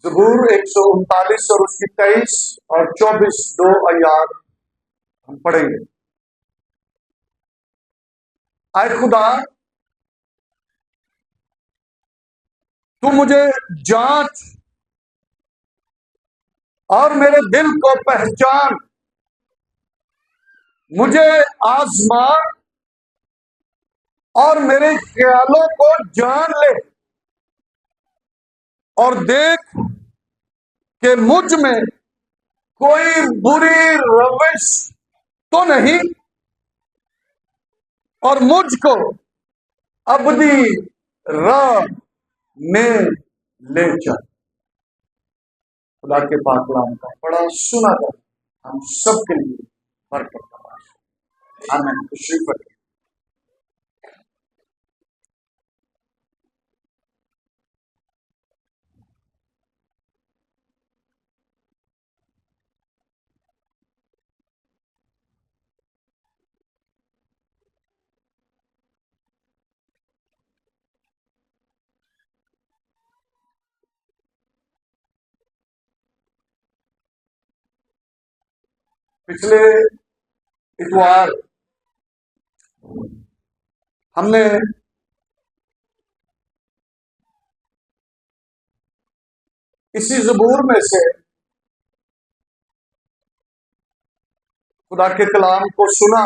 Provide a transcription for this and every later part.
ज़बूर 139 और उसकी 23 और 24 दो आयात हम पढ़ेंगे। आए खुदा, तू मुझे जांच और मेरे दिल को पहचान, मुझे आजमा और मेरे ख्यालों को जान ले, और देख कि मुझ में कोई बुरी रविश तो नहीं, और मुझको अबदी राह में ले चल। खुदा के पाक कलाम का बड़ा सुना कर हम सबके लिए बरकत का। आमीन। तशरीफ रखें। पिछले इतवार हमने इसी ज़बूर में से खुदा के कलाम को सुना,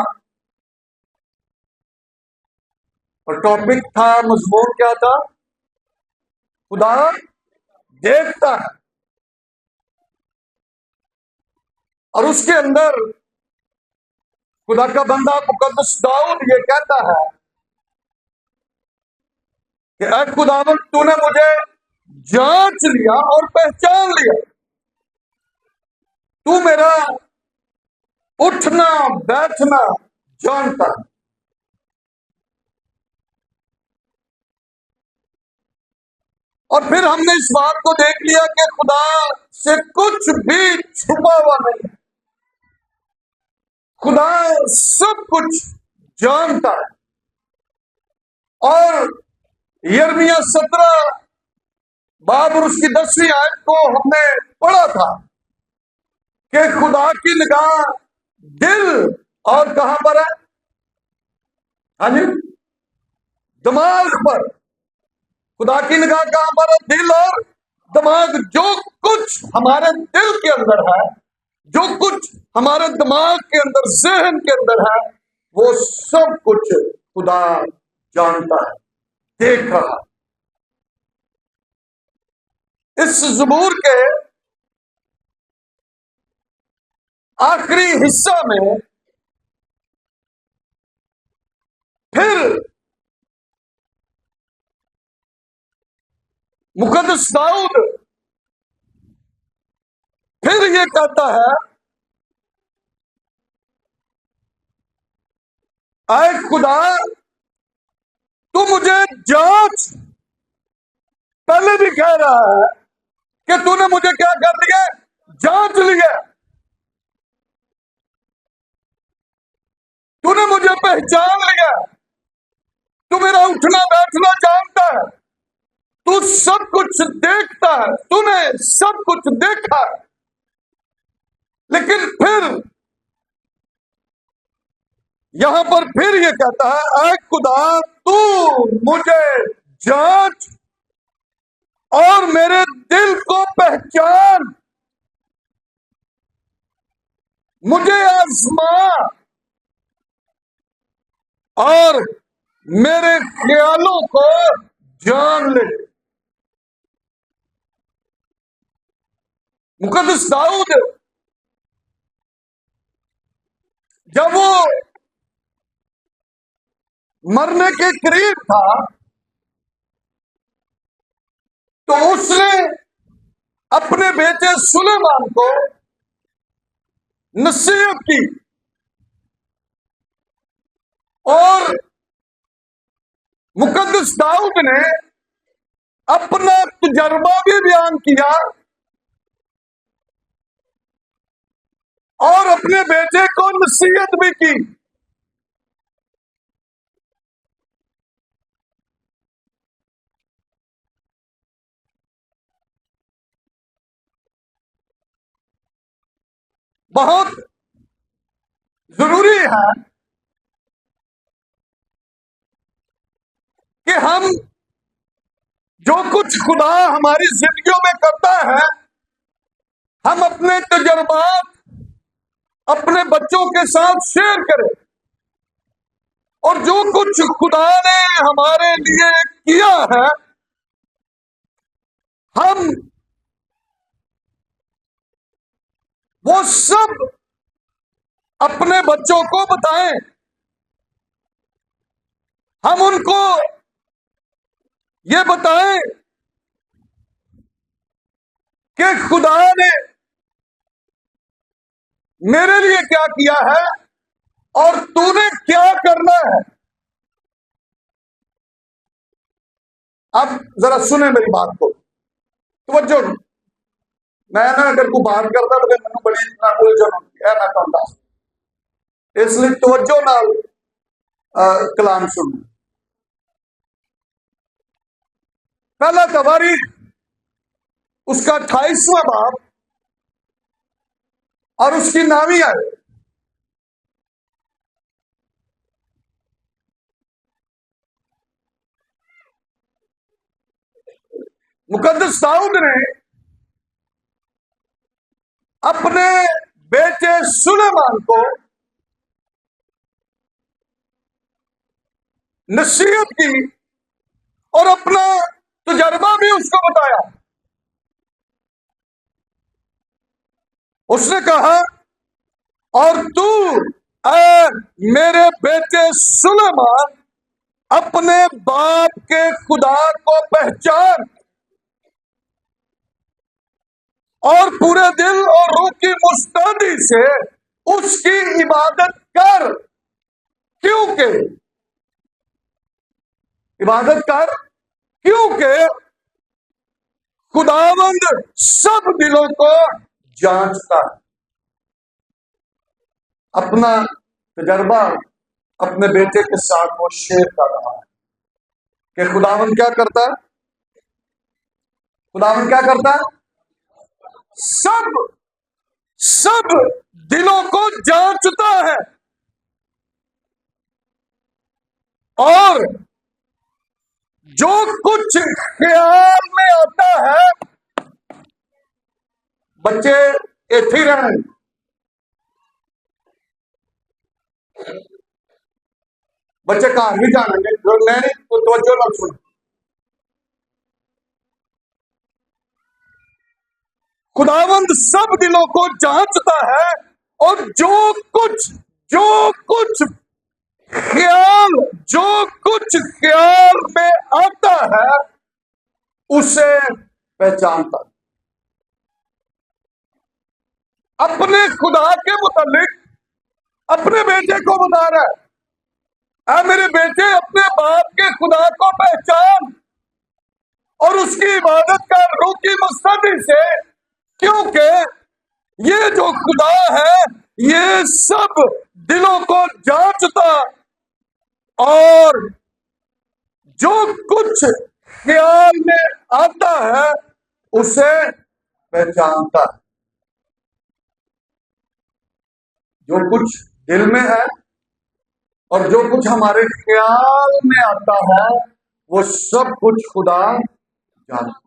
और टॉपिक था, मजमून क्या था? खुदा देखता है। और उसके अंदर खुदा का बंदा मुकद्दस दाऊद ये कहता है कि ऐ खुदावंद, तूने मुझे जांच लिया और पहचान लिया, तू मेरा उठना बैठना जानता है। और फिर हमने इस बात को देख लिया कि खुदा से कुछ भी छुपा हुआ नहीं, खुदा सब कुछ जानता है। और यिर्मयाह 17 बाब और उसकी 10वीं आयत को हमने पढ़ा था कि खुदा की निगाह दिल और कहां पर है? हाँ जी, दिमाग पर। खुदा की निगाह कहां पर है? दिल और दिमाग। जो कुछ हमारे दिल के अंदर है, जो कुछ हमारे दिमाग के अंदर, जहन के अंदर है, वो सब कुछ खुदा जानता है, देख रहा है। इस ज़बूर के आखिरी हिस्सा में फिर मुकद्दस दाऊद फिर ये कहता है, ऐ खुदा, तू मुझे जांच। पहले भी कह रहा है कि तूने मुझे क्या कर लिया? जांच लिया। तूने मुझे पहचान लिया। तू मेरा उठना बैठना जानता है। तू सब कुछ देखता है। तूने सब कुछ देखा है। लेकिन फिर यहां पर फिर ये कहता है, ऐ खुदा, तू मुझे जांच और मेरे दिल को पहचान, मुझे आजमा और मेरे ख्यालों को जान ले। मुकद्दस दाऊद जब वो मरने के करीब था, तो उसने अपने बेटे सुलेमान को नसीहत की और मुकद्दस दाऊद ने अपना तजर्बा भी बयान किया और अपने बेटे को नसीहत भी की। बहुत जरूरी है कि हम जो कुछ खुदा हमारी जिंदगियों में करता है, हम अपने तजुर्बात अपने बच्चों के साथ शेयर करें, और जो कुछ खुदा ने हमारे लिए किया है हम वो सब अपने बच्चों को बताएं। हम उनको ये बताएं कि खुदा ने मेरे लिए क्या किया है और तूने क्या करना है। अब जरा सुने मेरी बात को, तवज्जो। मैं ना अगर को बात करता तो मैं बड़ी ना उलझन होती है ना कहता, इसलिए तवज्जो नाल कलाम सुन। पहला तवारीख उसका 28वां बाब और उसकी नामी है। मुकद्दस दाऊद ने अपने बेटे सुलेमान को नसीहत की और अपना तजर्बा भी उसको बताया। उसने कहा, और तू ऐ मेरे बेटे सुलेमान अपने बाप के खुदा को पहचान और पूरे दिल और रूह की मुस्तैदी से उसकी इबादत कर। क्योंकि इबादत कर, क्योंकि खुदावंद सब दिलों को जांचता है। अपना तजर्बा अपने बेटे के साथ वो शेयर कर रहा है कि खुदावंद क्या करता है। खुदावंद क्या करता है? सब दिलों को जांचता है और जो कुछ ख्याल में आता है, बच्चे इथे रहे, बच्चे कहां भी जानेंगे, नहीं तो तवज्जो ना सुन। खुदावंद सब दिलों को जांचता है और जो कुछ ख्याल में आता है उसे पहचानता है। अपने खुदा के मुतालिक अपने बेटे को बता रहा है, ऐ मेरे बेटे अपने बाप के खुदा को पहचान और उसकी इबादत कर रूह की मुस्तैदी से, क्योंकि ये जो खुदा है ये सब दिलों को जांचता और जो कुछ ख्याल में आता है उसे पहचानता है। जो कुछ दिल में है और जो कुछ हमारे ख्याल में आता है वो सब कुछ खुदा जानता।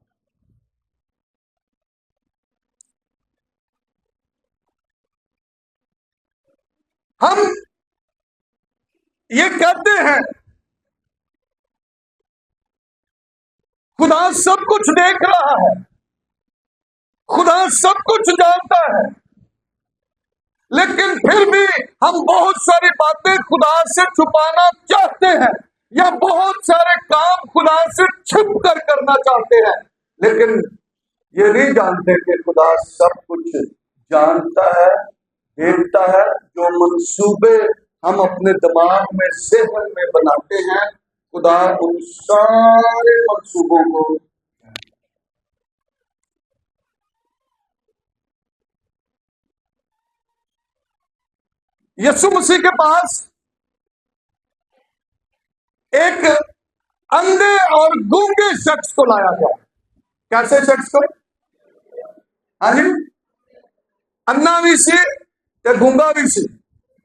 हम ये कहते हैं खुदा सब कुछ देख रहा है, खुदा सब कुछ जानता है, लेकिन फिर भी हम बहुत सारी बातें खुदा से छुपाना चाहते हैं या बहुत सारे काम खुदा से छिप कर करना चाहते हैं, लेकिन ये नहीं जानते कि खुदा सब कुछ जानता है, देखता है। जो मंसूबे हम अपने दिमाग में ज़हन में बनाते हैं, खुदा उन सारे मंसूबों को यीशु मसीह के पास एक अंधे और गूंगे शख्स को लाया गया। कैसे शख्स को? हाँ जी, अन्ना भी से ते गूंगा भी सी,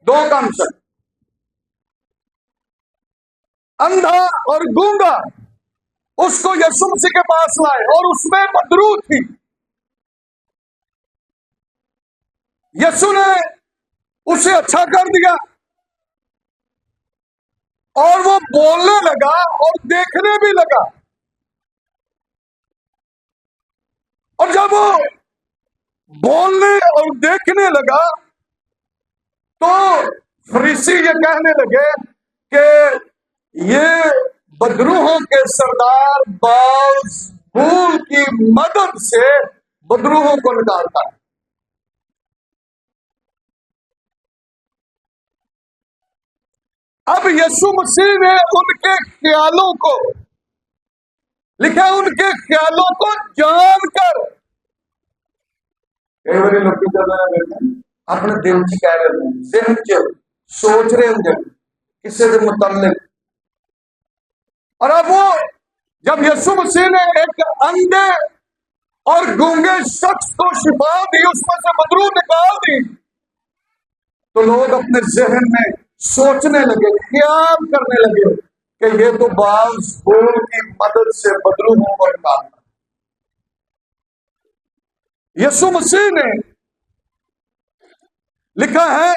दो काम सन, अंधा और गूंगा। उसको यीशु मसीह के पास लाए और उसमें बदरू थी। यीशु ने उसे अच्छा कर दिया और वो बोलने लगा और देखने भी लगा। और जब वो बोलने और देखने लगा तो फरीसी ये कहने लगे कि ये बदरूहों के सरदार बाल की मदद से बदरूहों को निकालता है। अब यीशु मसीह ने उनके ख्यालों को लिखा, उनके ख्यालों को जानकर। कई बार लोग अपने दिल च कह रहे हैं, जहन च सोच रहे होंगे किसी के मुताबिक। और अब वो जब यीशु मसीह ने एक अंधे और गूंगे शख्स को शिफा दी, उसमें से बदरू निकाल दी, तो लोग अपने जहन में सोचने लगे, ख्याल करने लगे कि ये तो बाल की मदद से बदरूहों को निकालता। यीशु मसीह ने लिखा है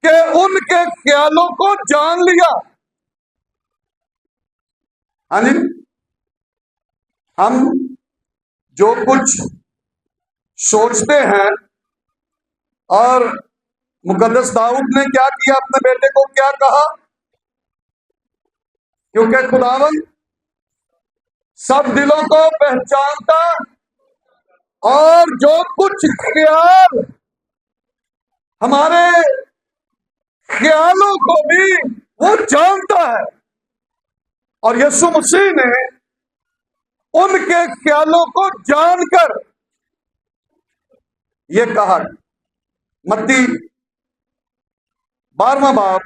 कि उनके ख्यालों को जान लिया। हाँ जी, हम जो कुछ सोचते हैं, और मुकद्दस दाऊद ने क्या किया, अपने बेटे को क्या कहा, क्योंकि खुदावंद सब दिलों को पहचानता और जो कुछ ख्याल हमारे ख्यालों को भी वो जानता है। और यीशु मसीह ने उनके ख्यालों को जानकर ये कहा, मत्ती 12वां बाब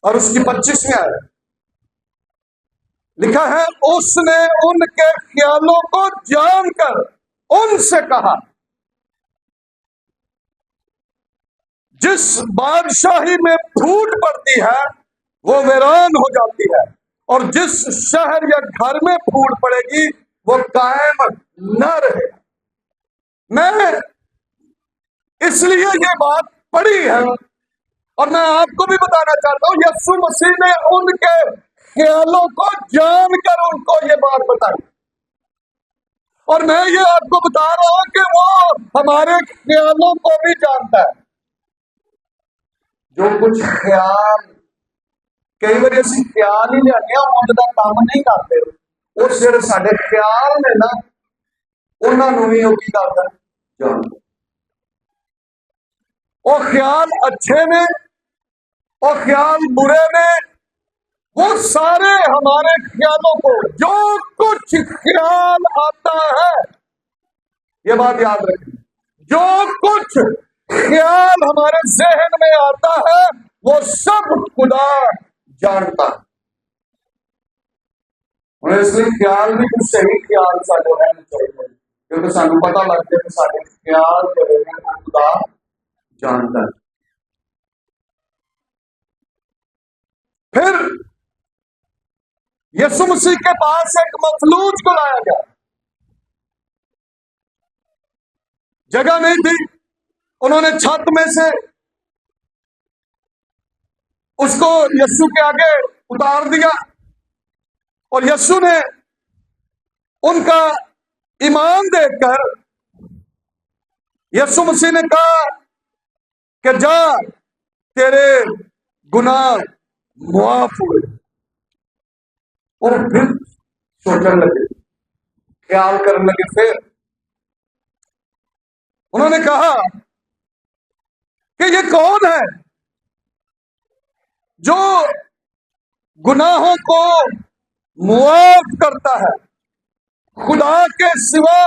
और उसकी 25वीं आयत लिखा है, उसने उनके ख्यालों को जानकर उनसे कहा, जिस बादशाही में फूट पड़ती है वो वीरान हो जाती है, और जिस शहर या घर में फूट पड़ेगी वो कायम न रहे। मैं इसलिए ये बात पढ़ी है और मैं आपको भी बताना चाहता हूं, यीशु मसीह ने उनके ख्यालों को जानकर उनको ये बात बताई। और मैं ये आपको बता रहा हूं कि वो हमारे ख्यालों को भी जानता है। जो कुछ ख्याल, कई बार असं ख्याल ही लिया उनका काम नहीं करते, उस जेडे साडे ख्याल ने ना उन्होंने भी वो की करता जानता। वो ख्याल अच्छे ने, वो ख्याल बुरे ने, वो सारे हमारे ख्यालों को, जो कुछ ख्याल आता है, ये बात याद रखें, जो कुछ ख्याल हमारे जहन में आता है वो सब खुदा जानता है। इसलिए ख्याल भी कुछ सही ख्याल साडे रहने चाहिए, क्योंकि सानू पता लगता है कि साडे ख्याल जो है वो खुदा जानता है। फिर यीशु मसीह के पास एक मफलूज को लाया गया, जगह नहीं थी, उन्होंने छत में से उसको यीशु के आगे उतार दिया, और यीशु ने उनका ईमान देखकर यीशु मसीह ने कहा कि जा, तेरे गुनाह मुआफ हुए। और फिर सोचने लगे, ख्याल करने लगे। फिर उन्होंने कहा कि ये कौन है जो गुनाहों को मुआफ करता है, खुदा के सिवा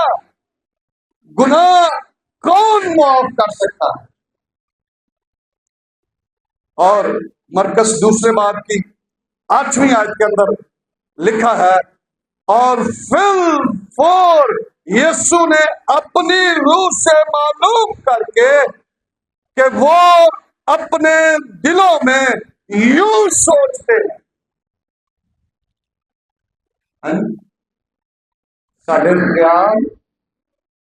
गुनाह कौन मुआफ कर सकता है। और मरकस दूसरे बाब की 8वीं आयत के अंदर लिखा है, और फिर फोर यीशु ने अपनी रूह से मालूम करके कि वो अपने दिलों में यूं सोचते हैं। साढ़े ख्याल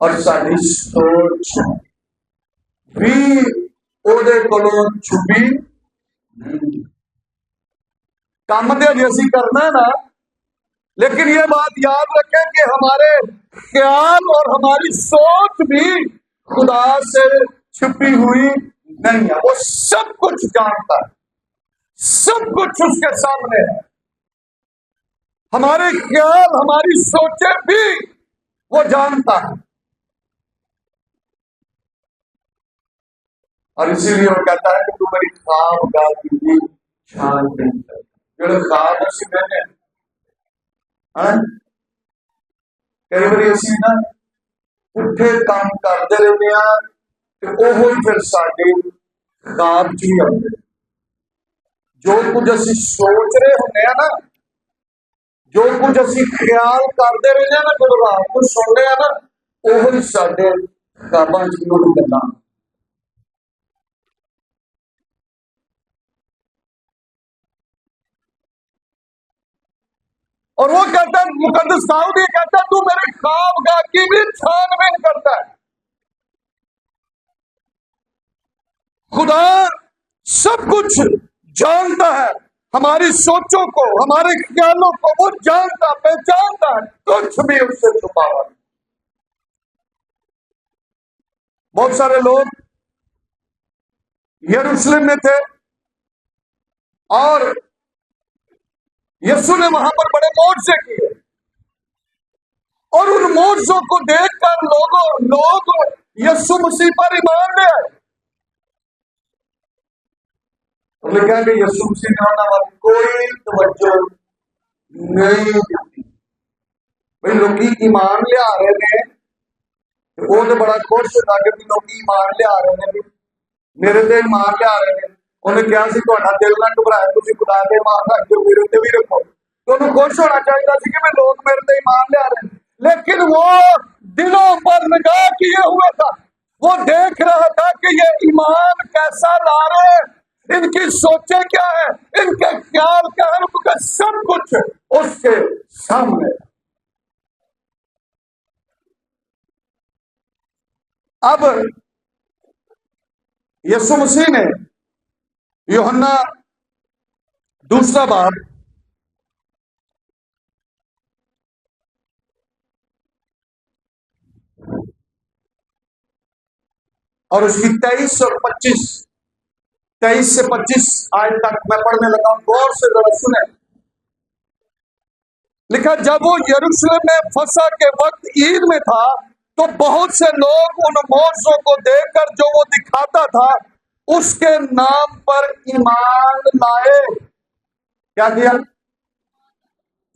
और साड़ी सोच भी ओदे कोलों छुपी नहीं। काम तो असी करना है ना, लेकिन ये बात याद रखें कि हमारे ख्याल और हमारी सोच भी खुदा से छुपी हुई नहीं है। वो सब कुछ जानता है, सब कुछ उसके सामने है। हमारे ख्याल हमारी सोचें भी वो जानता है, और इसीलिए वो कहता है कि तू मेरी ख्वाब गाल की भी छान नहीं कर जो ख्वाब उसी मैंने कई बार असी ना पुठे काम करते रहते हैं तो वो ही फिर साडे ख्वाब च ही आते। जो कुछ असी सोच रहे होंगे ना, जो कुछ असी ख्याल करते रहते हैं ना, जब रात को सोने ना, वो ही साडे ख्वाबां च ही गल्लां। और वो कहता है, मुकद्दस दाऊद ये कहता है, तू मेरे ख्वाब गाह की भी छानबीन करता है। खुदा सब कुछ जानता है, हमारी सोचों को, हमारे ख्यालों को वो जानता, पहचानता है, कुछ भी उससे छुपा हुआ नहीं। बहुत सारे लोग यरूशलेम में थे और यीशु ने वहां पर बड़े मोर्चे किए, और उन मोर्चों को देखकर लोग यीशु मसीह पर ईमान ले आए। तो लिखा कि यीशु मसीह ने उन्होंने पर कोई तवज्जो नहीं दी। भाई लोग ईमान ले आ रहे ने, वो तो बड़ा खुश होता कि लोग ईमान ले आ रहे हैं, मेरे ते ईमान ले आ रहे हैं। उन्हें कहा सी तुहाडा दिल ना घबराए, तुसीं खुदा दे ईमान रख दो, मेरे ते भी रखो। तो उन्हें खुश होना चाहिए था कि मैं लोग मेरे ते ईमान ले आ रहे हैं, लेकिन वो दिलों पर निगाह किए हुए था। वो देख रहा था कि ये ईमान कैसा ला रहे हैं, इनकी सोचें क्या है, इनके ख्याल क्या है, उनका सब कुछ उसके सामने। अब यीशु मसीह ने यूहन्ना दूसरा बाब और उसकी 23 और 25, 23 से 25 आज तक मैं पढ़ने लगा हूं, गौर से जरा सुने। लिखा, जब वो यरूशलेम में फसह के वक्त ईद में था तो बहुत से लोग उन मोर्चों को देखकर जो वो दिखाता था उसके नाम पर ईमान लाए। क्या किया?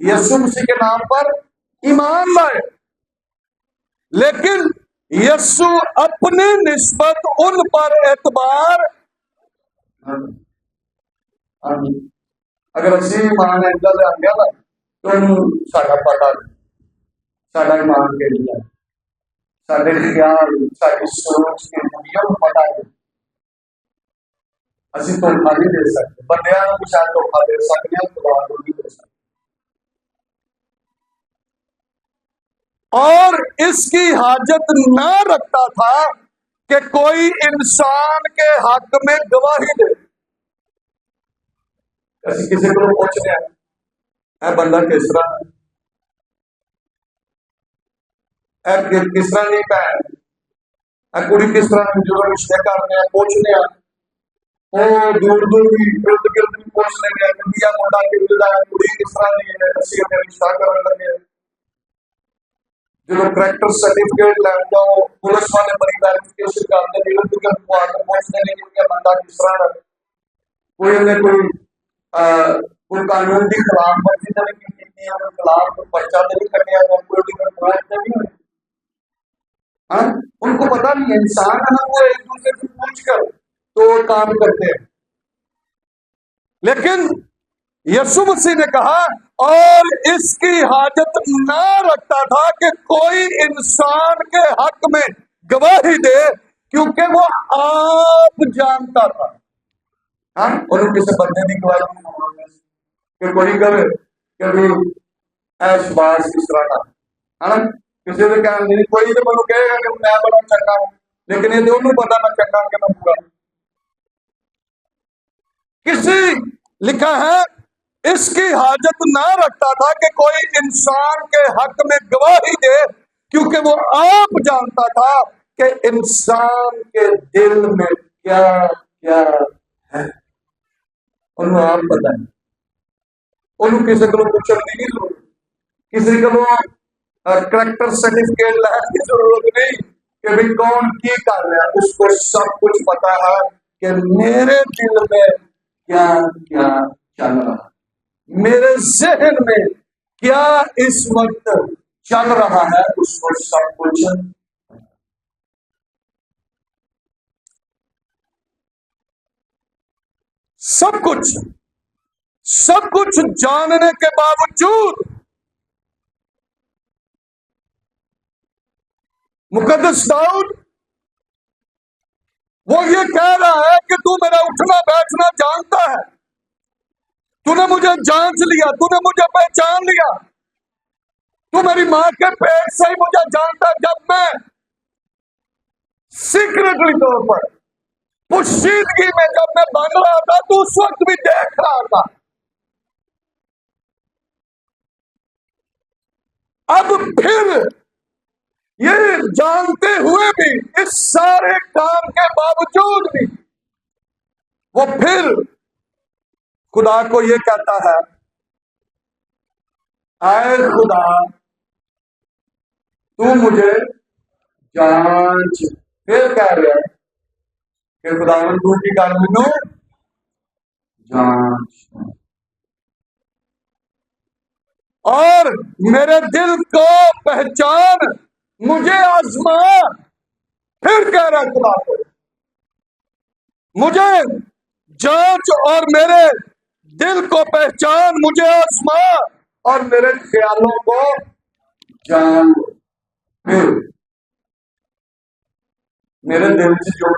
यीशु मसीह के नाम पर ईमान लाए। लेकिन यीशु अपनी निस्बत उन पर एतबार, अगर असी ईमान ऐसा ले आ गया ना तो साडा पता साडा ईमान के लिए साडे ख्याल साडी सोच के नियम पता है। असी धोखा नहीं दे सकते, बंदियां को शायद धोखा दे सकते हैं, खुदा को नहीं दे सकते। और इसकी हाजत ना रखता था कि कोई इंसान के हक में गवाही दे। असी किसी को पूछ रहे हैं बंदा किस तरह किस तरह नहीं पैन कुड़ी किस तरह जो रिश्ते करने पूछने दूर दूर भी इर्द गिर्द भी पूछ लेंगे इंडिया मुंडा के कुड़ी किस तरह नहीं है, असी रिश्ता कर लगे। जो करैक्टर सर्टिफिकेट लैन जाओ पुलिस वाले बड़ी वेरिफिकेशन करते हैं, इर्द गिर्द को आकर पूछते हैं कि बंदा किस तरह है, कोई ने कोई कानून की खिलाफ वर्जी तो नहीं की, खिलाफ कोई पर्चा तो नहीं कटिया, कोई नहीं हुई। हाँ, उनको पता नहीं है इंसान है, वो एक दूसरे से पूछ कर तो काम करते हैं। लेकिन यीशु मसीह ने कहा और इसकी हाजत ना रखता था कि कोई इंसान के हक में गवाही दे, क्योंकि वो आप जानता था। हाँ, और किसी बंदे की गवाही कि कोई करे कभी ऐशबाज किस तरह का है ना, किसी ने कहा नहीं, कोई तो मनु कहेगा कि मैं बड़ा चंगा हूं, लेकिन ये दोनों पता मैं चंगा कि मैं बुरा। किसी लिखा है इसकी हाजत ना रखता था कि कोई इंसान के हक में गवाही दे, क्योंकि वो आप जानता था कि इंसान के दिल में क्या क्या है। उन्होंने आप पता है, उन्होंने किसी को पूछने की जरूरत, किसी को करेक्टर सर्टिफिकेट लाने की जरूरत नहीं कि भाई कौन की कर रहा है, उसको सब कुछ पता है कि मेरे दिल में क्या क्या चल रहा है, मेरे जहन में क्या इस वक्त चल रहा है, उसको सब कुछ। सब कुछ जानने के बावजूद मुकद्दस दाऊद वो ये कह रहा है कि तू मेरा उठना बैठना जानता है, तूने मुझे जांच लिया, तूने मुझे पहचान लिया, तू मेरी मां के पेट से ही मुझे जानता है। जब मैं सीक्रेटली तौर पर पोशीदगी में जब मैं बन रहा था, तो उस वक्त भी देख रहा था। अब फिर ये जानते हुए भी, इस सारे काम के बावजूद भी वो फिर खुदा को ये कहता है, आए खुदा तू मुझे जांच। फिर कह रहे हैं कि खुदावन तू की कर मैनू जांच और मेरे दिल को पहचान, मुझे आजमा। फिर कह रहा खुदा को मुझे जांच और मेरे दिल को पहचान, मुझे आजमा और मेरे ख्यालों को जान। फिर मेरे दिल से जो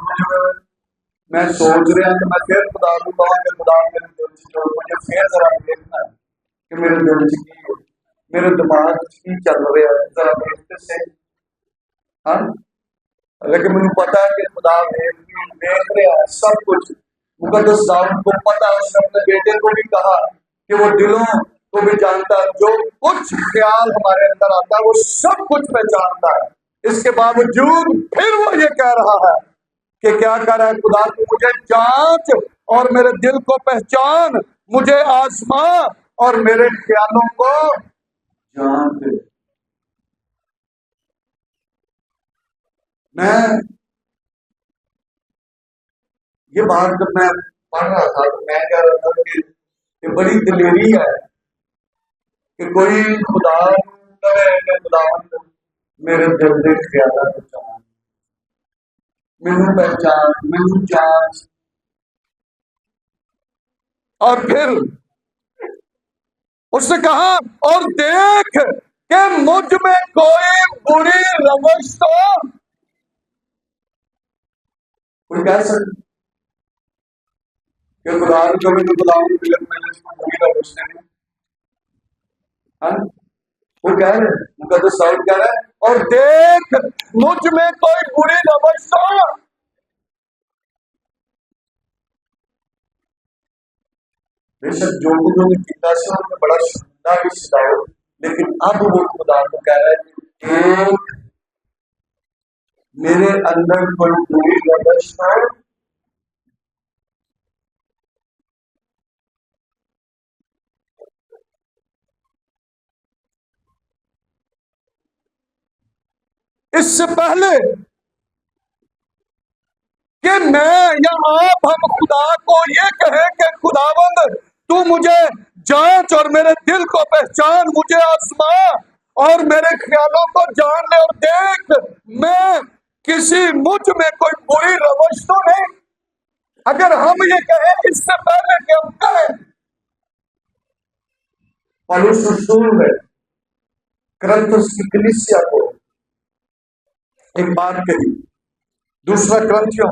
मैं सोच रहा कि मैं फिर खुदा को कहूँ कि खुदा मेरे दिल से जो मुझे फिर जरा देखना है कि मेरे दिल से की, मेरे दिमाग की चल रहा है, जरा देखते से। हाँ, लेकिन मुझे पता है कि खुदा देख रहा है सब कुछ। मुकद्दस दाऊद को पता है, उसने अपने बेटे को भी कहा कि वो दिलों को भी जानता है, जो कुछ ख्याल हमारे अंदर आता है वो सब कुछ पहचानता है। इसके बावजूद फिर वो ये कह रहा है कि क्या कर रहा है खुदा, तू मुझे जांच और मेरे दिल को पहचान, मुझे आजमा और मेरे ख्यालों को जान दे। मैं ये बात जब मैं पढ़ रहा था तो मैं कह रहा था कि बड़ी दिलेरी है कि कोई खुदा खुदावंद मेरे दिल के ख्याल पहचान, मैनू पहचान, मैनू जांच। और फिर उसने कहा और देख कि मुझ में कोई बुरी रवश तो कोई कह सकता कि खुदा जो भी खुदावंद मैंने इसको बुरी रवश नहीं। वो कह रहे हैं, मुकद्दस दाऊद कह रहा है और देख मुझ में कोई बुरी रवश तो। बेशक जो कुछ उन्होंने किया से उन्होंने बड़ा शर्मिंदा भी सिखाओ, लेकिन अब वो खुदा को कह रहा है कि मेरे अंदर कोई बुरी रवश तो। इससे पहले कि मैं या आप हम खुदा को ये कहें कि खुदावंद तू मुझे जांच और मेरे दिल को पहचान, मुझे आजमा और मेरे ख्यालों को जान ले और देख मैं किसी मुझ में कोई बुरी रवश तो नहीं। अगर हम ये कहें इससे पहले कि हम कहें, पौलुस रसूल ने कुरिन्थुस की कलीसिया को एक बात कही। दूसरा कुरिन्थियों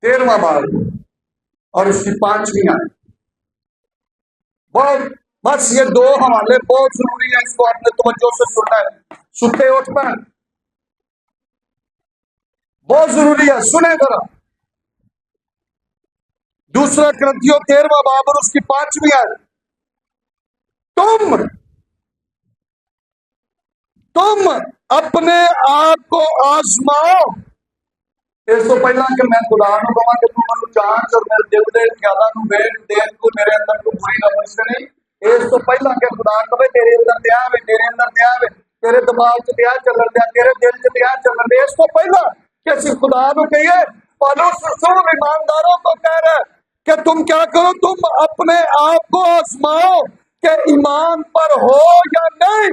13वां बार और उसकी 5वीं आयत। बहुत बस ये 2 हवाले बहुत जरूरी है, इसको आपने तवज्जो से सुनना है, सुनते उठना है, बहुत जरूरी है, सुने जरा। दूसरा कुरिन्थियों 13वां बाब और उसकी 5वीं आयत। तुम अपने आप को आजमाओ। इस तो पहला कि मैं खुदा ਨੂੰ ਕਹਾਂ ਕਿ ਤੂੰ ਮੈਨੂੰ ਜਾਂਚ और मेरे दिल ਦੇ ਖਿਆਲਾਂ ਨੂੰ ਵੇਖ ਦੇਖ ਤੂੰ ਮੇਰੇ ਅੰਦਰ ਕੋਈ बुरी रवश ਤੇ नहीं। इस तो पहला कि खुदा कहे तेरे अंदर दिया वे, तेरे अंदर दिया वे, तेरे दिमाग च दिया चलन दिया, तेरे दिल च दिया चलन दिया। इस तो पहला कि असि खुदा ਨੂੰ कहिए, पौलुस रसूल ईमानदारों को कह रहा है कि तुम क्या करो, तुम अपने आप को आजमाओ कि ईमान पर हो या नहीं।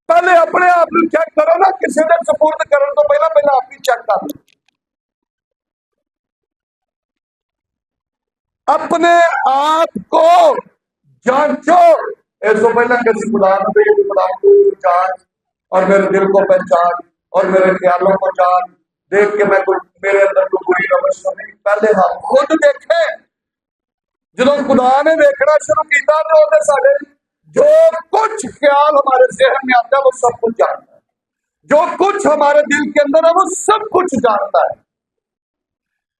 पहले अपने आप को चेक करो ना, किसी ने सपुर्द करने तो पहला पहला आप ही चेक कर लो। अपने आप को जांचो। ऐसो पहला किसी खुदा को जांच और मेरे दिल को पहचान और मेरे ख्यालों को जान देख के मैं कोई मेरे अंदर कोई बुरी रवश तो नहीं। पहले हम खुद देखें। जो खुदा ने देखना शुरू किया तो साढ़े जो कुछ ख्याल हमारे जहन में आता है वो सब कुछ जानता है, जो कुछ हमारे दिल के अंदर है वो सब कुछ जानता है।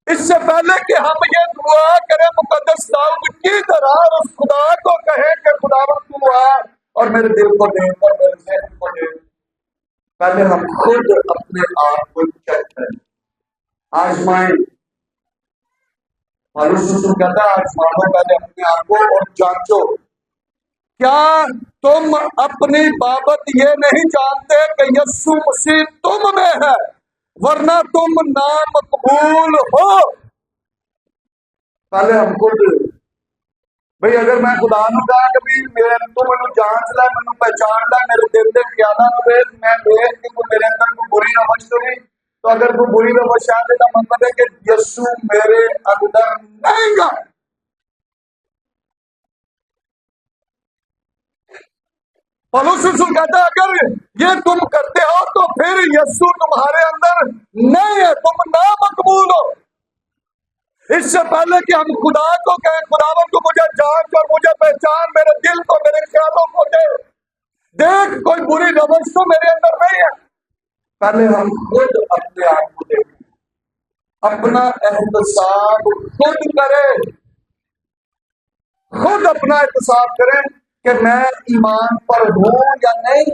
इससे पहले कि हम ये दुआ करें मुकद्दस दाऊद की तरह, उस खुदा को कहें कि खुदावंद तू आ और मेरे दिल को देख और मेरे जहन को देख, पहले हम खुद अपने आप को चेक करें, आजमाएं। पौलुस रसूल कहता है आजमाओ पहले अपने आप को और जांचो। क्या तुम अपनी बाबत ये नहीं जानते कि यीशु मसीह तुम में है, वरना तुम नामकबूल हो। पहले हम खुद भाई, अगर मैं खुदा ਨੂੰ कहा कभी मेरे तू मैं जांच ला, मैं पहचान ला, मेरे दिल के ख्यालों में देख, मैं देख कि कोई मेरे अंदर कोई बुरी रवश तो नहीं, तो अगर कोई बुरी रवश आ जाए तो मतलब है कि यीशु मेरे अंदर नहीं गा। पौलुस रसूल कहता है अगर ये तुम करते हो तो फिर यीशु तुम्हारे अंदर नहीं है, तुम नामकबूल हो। इससे पहले कि हम खुदा को कहें खुदावंद को मुझे जांच और मुझे पहचान, मेरे दिल को मेरे ख्यालों को देख कोई बुरी रवश तो मेरे अंदर नहीं है। पहले हम खुद अपने आप को देखें, अपना एहतसाब खुद करें, खुद अपना एहतसाब करें कि मैं ईमान पर हूं या नहीं।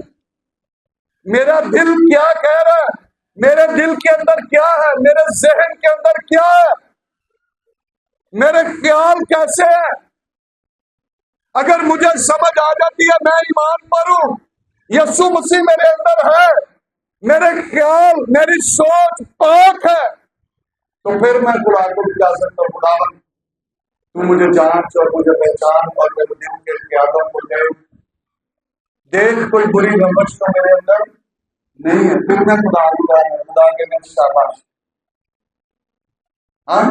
मेरा दिल क्या कह रहा है, मेरे दिल के अंदर क्या है, मेरे जहन के अंदर क्या है, मेरे ख्याल कैसे है। अगर मुझे समझ आ जाती है मैं ईमान पर हूं, यीशु मसीह मेरे अंदर है, मेरे ख्याल मेरी सोच पाक है, तो फिर मैं खुदा को भी जा सकता हूं, खुदावंद तू मुझे जांच और मुझे पहचान और मेरे दिल के ख्यालों को देख कोई बुरी रवश तो मेरे अंदर नहीं है। फिर मैं खुदा के मैं शाबाश। हाँ,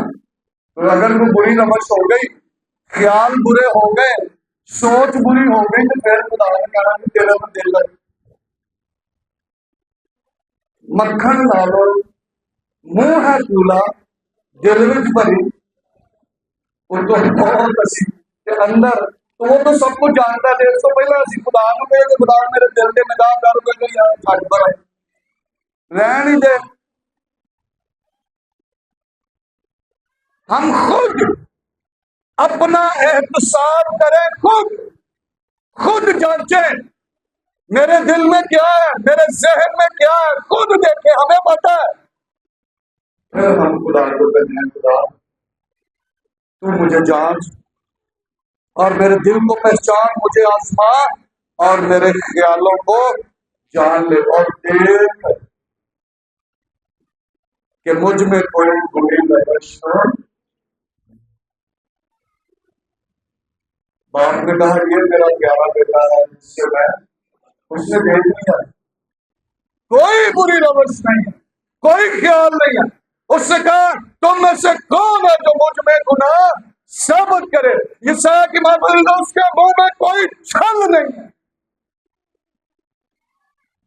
तो अगर कोई बुरी रवश हो गई, ख्याल बुरे हो गए, सोच बुरी हो गई, तो फिर खुदा ने कहना कि तेरा तो दिल है मक्खन लालो, मुंह है कूला, दिल विच भरी, तो बहुत असी के अंदर, तो वो तो सब कुछ जानता है। तो पहले असी खुदा को कहे कि खुदा मेरे दिल के निगाह कर दे यार, छड़ पर रहन ही दे। हम खुद अपना एहतसाब करें, खुद जांचें मेरे दिल में क्या है, मेरे जहन में क्या है, खुद देखें, हमें पता है। फिर हम खुदा को कहते हैं खुदा तू मुझे जांच और मेरे दिल को पहचान, मुझे आजमा और मेरे ख्यालों को जान ले और देख कि मुझ में कोई बुरी रवश हो। बाप ने कहा ये मेरा प्यारा बेटा है जिससे मैं उसने देख लिया, कोई बुरी रवश नहीं है, कोई ख्याल नहीं है। उसने कहा तुम में से कौन है जो मुझ में गुनाह साबित करे। यशायाह की महफिल में उसके मुंह में कोई छल नहीं है।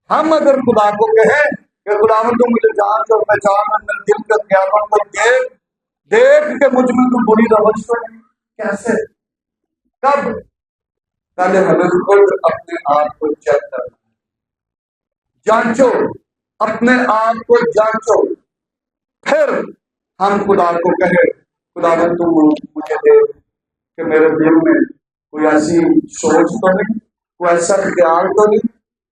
हम अगर खुदा को कहें कि खुदावन तुम मुझे जांच और पहचान और मेरे दिल के ख्यालों को देख देख के मुझ में कोई बुरी रवश तो नहीं, कैसे, कब? पहले हमें खुद अपने आप को चेक करना, जांचो, अपने आप को जांचो, फिर हम खुदा को कहे खुदावन तुम मुझे देख कि मेरे दिल में कोई ऐसी सोच तो नहीं, कोई ऐसा ख्याल तो नहीं,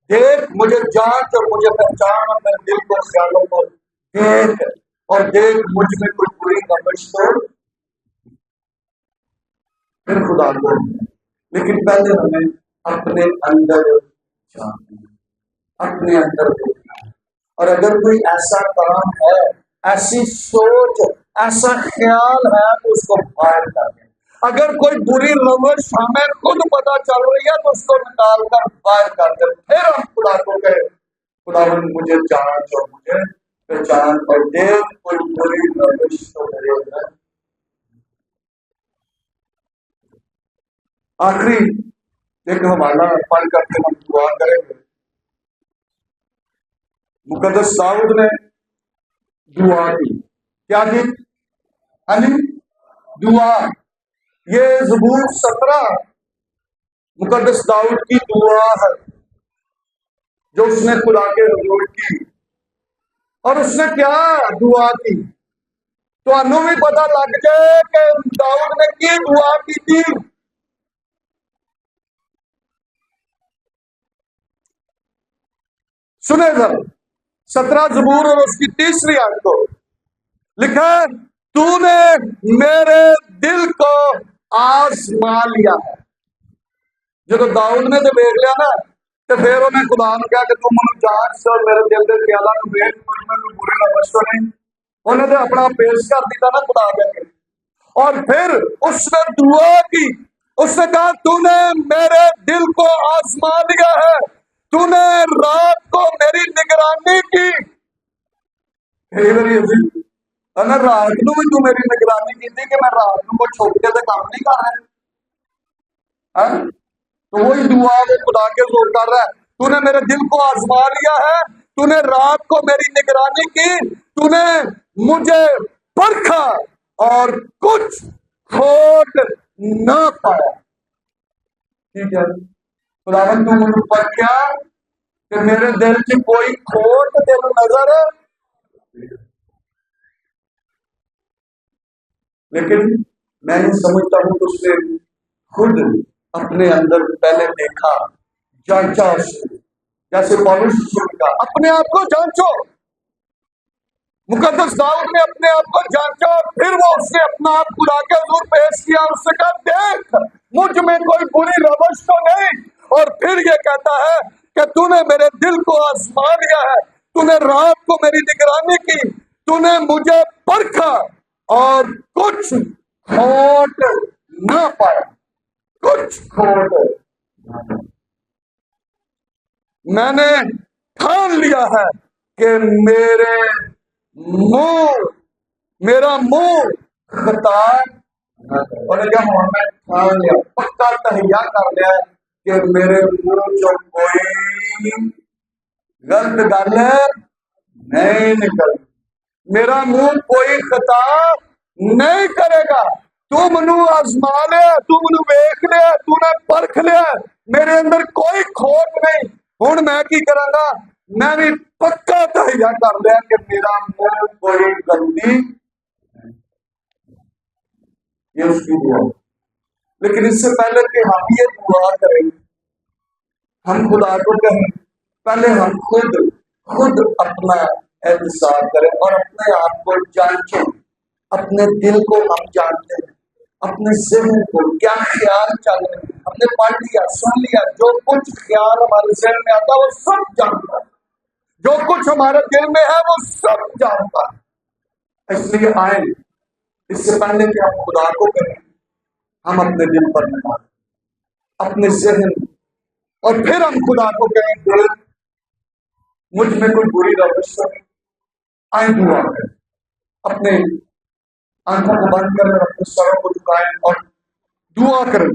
देख, मुझे जांच और मुझे पहचान और मेरे दिल को ख्यालों को देख, और देख मुझ में कोई बुरी रवश तो। फिर खुदा को, लेकिन पहले हमें अपने अंदर जानना, अपने अंदर देखना है। और अगर कोई ऐसा काम है, ऐसी सोच, ऐसा ख्याल है तो उसको बाहर कर दें। अगर कोई बुरी रवश हमें खुद पता चल रही है तो उसको निकाल कर बाहर कर दे। फिर हम खुदा को कहे खुदावन मुझे जांच और मुझे पहचान और देख कोई बुरी रवश तो मेरे अंदर। आखिरी एक हवाला पढ़ करके हम दुआ करेंगे। मुकद्दस दाऊद ने दुआ की, क्या की? हाँ जी, दुआ। ये ज़बूर 17 मुकद्दस दाऊद की दुआ है जो उसने खुदा के हुजूर की। और उसने क्या दुआ की तो अनु भी पता लग जाए कि दाऊद ने की दुआ की थी। सुने जरा 17 ज़बूर और उसकी 3री आयत को लिखा है, तूने मेरे दिल को आजमा लिया है। जो दाऊद ने तो देख लिया ना, तो फिर उन्हें खुदा ने कहा कि तू मुझे जांच और मेरे दिल के ख्यालों को देख, मुझ में कोई बुरी रवश तो नहीं। उन्हें तो अपना पेश कर दिया ना खुदा के। और फिर उसने दुआ की, उसने कहा तूने मेरे दिल को आजमा लिया है, तूने रात को मेरी निगरानी की। अगर रात को भी तू मेरी निगरानी की थी कि मैं रात को छोटे से काम नहीं कर रहा है, तो वही दुआ वो खुदा के जोर कर रहा है। तूने मेरे दिल को आजमा लिया है, तूने रात को मेरी निगरानी की, तूने मुझे परखा और कुछ खोट न पाया। ठीक है, खुदावन तू मुझे परखा कि मेरे दिल की कोई खोट तेरे नजर है, लेकिन मैं नहीं समझता हूं कि उसने खुद अपने अंदर पहले देखा, जांचा उसने, जैसे पौलुस का अपने आप को जांचो। मुकद्दस दाऊद ने अपने आप को जांचा और फिर वो उसने अपना आप खुदा के हुजूर पेश किया, उसने कहा देख मुझ में कोई बुरी रवश तो नहीं। और फिर ये कहता है कि तूने मेरे दिल को आजमा लिया है, तूने रात को मेरी निगरानी की, तूने मुझे परखा और कुछ खोट ना पाया, कुछ खोट। मैंने ठान लिया है कि मेरा मुंह खता और क्या मैं ठान लिया, पक्का तहैया कर लिया कि मेरे मुंह जो कोई गलत गल नहीं निकल, मेरा मुंह कोई खता नहीं करेगा। तू मनु आजमा लिया, तू मनु वेख लिया, तूने परख लिया, मेरे अंदर कोई खोट नहीं। हुण मैं की करांगा, मैं भी पक्का तहैया कर लिया कि मेरा मुंह कोई गलती। ये उसकी दुआ। लेकिन इससे पहले कि हम ये दुआ करें, हम खुदा को कहें, पहले हम खुद अपना एहसास करें और अपने आप को जांचें। अपने दिल को हम जानते हैं, अपने ज़हन को क्या ख्याल चल रहे हैं, हमने पढ़ लिया, सुन लिया, जो कुछ ख्याल हमारे ज़हन में आता है वो सब जानता है, जो कुछ हमारे दिल में है वो सब जानता है। इसलिए आए, इससे पहले कि हम खुदा को करें, हम अपने दिल पर निकालें, अपने ज़हन, और फिर हम खुदा को कहेंगे मुझ में कोई बुरी रविश है, आए दुआ करें, अपने आंखों को बंद करें, अपने सरों को झुकाएं और दुआ करें।